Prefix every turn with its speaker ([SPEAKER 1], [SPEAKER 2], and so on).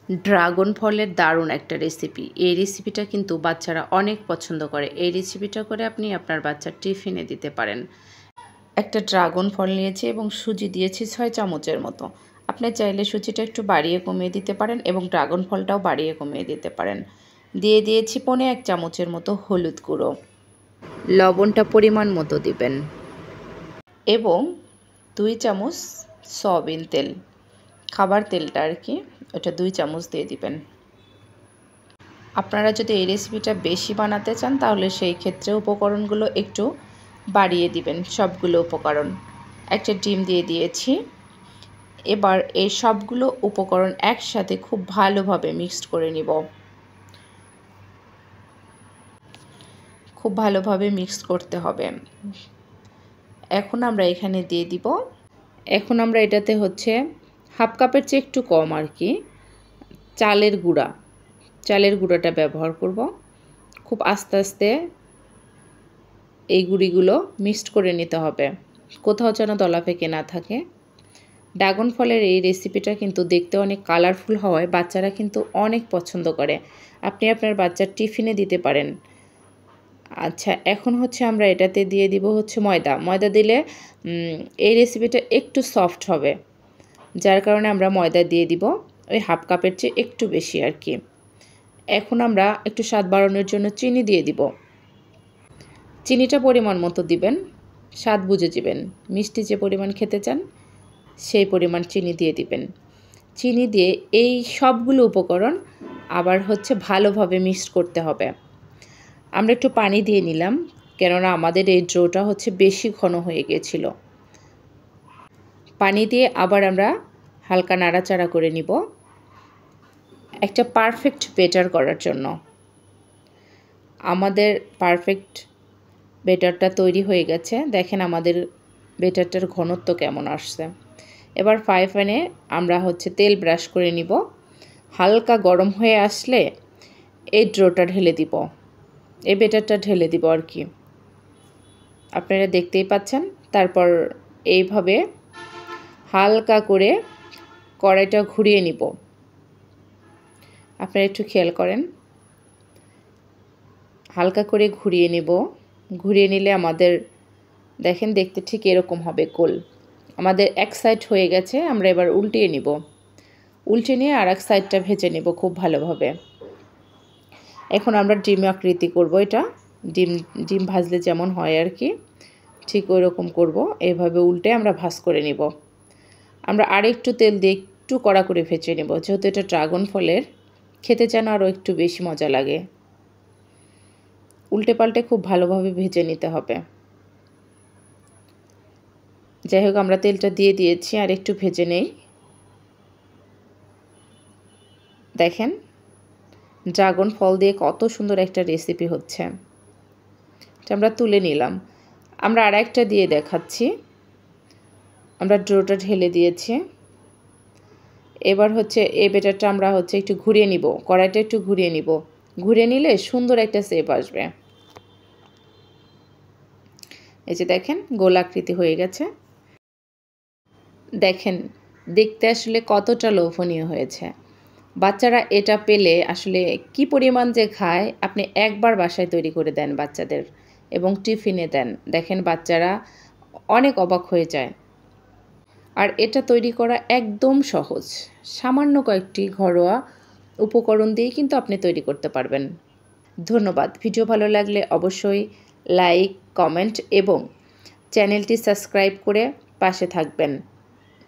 [SPEAKER 1] Dragon ফলের দারুণ একটা রেসিপি। এই রেসিপিটা কিন্তু বাচ্চারা অনেক পছন্দ করে। এই রেসিপিটা করে আপনি আপনার বাচ্চার টিফিনে দিতে পারেন। একটা ড্রাগন ফল নিয়েছি এবং সুজি দিয়েছি 6 চামচের মতো। আপনি চাইলে সুজিটা একটু বাড়িয়ে কমিয়ে দিতে পারেন এবং ড্রাগন ফলটাও বাড়িয়ে কমিয়ে দিতে পারেন। দিয়ে দিয়েছি 1.5 চামচের মতো হলুদ গুঁড়ো। লবণটা পরিমাণ মতো দিবেন এবং 2 চামচ সয়াবিন তেল, খাবার তেলটা আর কি, ওটা 2 চামচ দিয়ে দিবেন। আপনারা যদি এই রেসিপিটা বেশি বানাতে চান তাহলে সেই ক্ষেত্রে উপকরণগুলো একটু বাড়িয়ে দিবেন, সবগুলো উপকরণ। একটা ডিম দিয়ে দিয়েছি। এবার এই সবগুলো উপকরণ একসাথে খুব ভালোভাবে মিক্সড করে নিব। খুব ভালোভাবে মিক্স করতে হবে। এখন আমরা এখানে দিয়ে দিব, এখন আমরা এটাতে হচ্ছে হাফ কাপের চেয়ে একটু কম আর কি চালের গুঁড়াটা ব্যবহার করব। খুব আস্তে আস্তে এই গুঁড়িগুলো মিক্সড করে নিতে হবে, কোথাও যেন দলা পেকে না থাকে। ড্রাগন ফলের এই রেসিপিটা কিন্তু দেখতে অনেক কালারফুল হওয়ায় বাচ্চারা কিন্তু অনেক পছন্দ করে। আপনি আপনার বাচ্চার টিফিনে দিতে পারেন। আচ্ছা, এখন হচ্ছে আমরা এটাতে দিয়ে দিব হচ্ছে ময়দা দিলে এই রেসিপিটা একটু সফট হবে, যার কারণে আমরা ময়দা দিয়ে দিব ওই হাফ কাপের চেয়ে একটু বেশি আর কি। এখন আমরা একটু স্বাদ বাড়ানোর জন্য চিনি দিয়ে দিব। চিনিটা পরিমাণ মতো দিবেন, স্বাদ বুঝে দিবেন। মিষ্টি যে পরিমাণ খেতে চান সেই পরিমাণ চিনি দিয়ে দিবেন। চিনি দিয়ে এই সবগুলো উপকরণ আবার হচ্ছে ভালোভাবে মিক্সড করতে হবে। আমরা একটু পানি দিয়ে নিলাম, কেননা আমাদের এই ডোটা হচ্ছে বেশি ঘন হয়ে গিয়েছিল। পানি দিয়ে আবার আমরা হালকা নাড়াচাড়া করে নিব একটা পারফেক্ট বেটার করার জন্য। আমাদের পারফেক্ট বেটারটা তৈরি হয়ে গেছে। দেখেন আমাদের বেটারটার ঘনত্ব কেমন আসছে। এবার ফ্রাই প্যানে আমরা হচ্ছে তেল ব্রাশ করে নিব। হালকা গরম হয়ে আসলে এই ডোটা ঢেলে দিব, এই বেটারটা ঢেলে দিব আর কি। আপনারা দেখতেই পাচ্ছেন। তারপর এইভাবে হালকা করে কড়াইটা ঘুরিয়ে নিব। আপনারা একটু খেয়াল করেন, হালকা করে ঘুরিয়ে নিব। ঘুরিয়ে নিলে আমাদের দেখেন দেখতে ঠিক এরকম হবে গোল। আমাদের এক সাইড হয়ে গেছে, আমরা এবার উল্টিয়ে নিব। উল্টে নিয়ে আর এক সাইডটা ভেজে নেব খুব ভালোভাবে। এখন আমরা ডিম আকৃতি করব। এটা ডিম ভাজলে যেমন হয় আর কি, ঠিক ওই রকম করব। এইভাবে উল্টে আমরা ভাজ করে নিব। আমরা আরেকটু তেল দিয়ে একটু কড়া করে ভেজে নেব, যেহেতু এটা ড্রাগন ফলের, খেতে যেন আরও একটু বেশি মজা লাগে। উল্টে পাল্টে খুব ভালোভাবে ভেজে নিতে হবে। যাই হোক, আমরা তেলটা দিয়ে দিয়েছি, আর একটু ভেজে নেই। দেখেন ড্রাগন ফল দিয়ে কত সুন্দর একটা রেসিপি হচ্ছে। এটা আমরা তুলে নিলাম। আমরা আর একটা দিয়ে দেখাচ্ছি। আমরা ডোটা ঢেলে দিয়েছি। এবার হচ্ছে এই বেটারটা আমরা হচ্ছে একটু ঘুরিয়ে নিব, কড়াইটা একটু ঘুরিয়ে নিব। ঘুরিয়ে নিলে সুন্দর একটা শেপ আসবে। এই যে দেখেন গোলাকৃতি হয়ে গেছে। দেখেন দেখতে আসলে কতটা লোভনীয় হয়েছে। বাচ্চারা এটা পেলে আসলে কি পরিমাণ যে খায়। আপনি একবার বাসায় তৈরি করে দেন বাচ্চাদের এবং টিফিনে দেন, দেখেন বাচ্চারা অনেক অবাক হয়ে যায়। আর এটা তৈরি করা একদম সহজ, সামান্য কয়েকটি ঘরোয়া উপকরণ দিয়েই কিন্তু আপনি তৈরি করতে পারবেন। ধন্যবাদ। ভিডিও ভালো লাগলে অবশ্যই লাইক, কমেন্ট এবং চ্যানেলটি সাবস্ক্রাইব করে পাশে থাকবেন।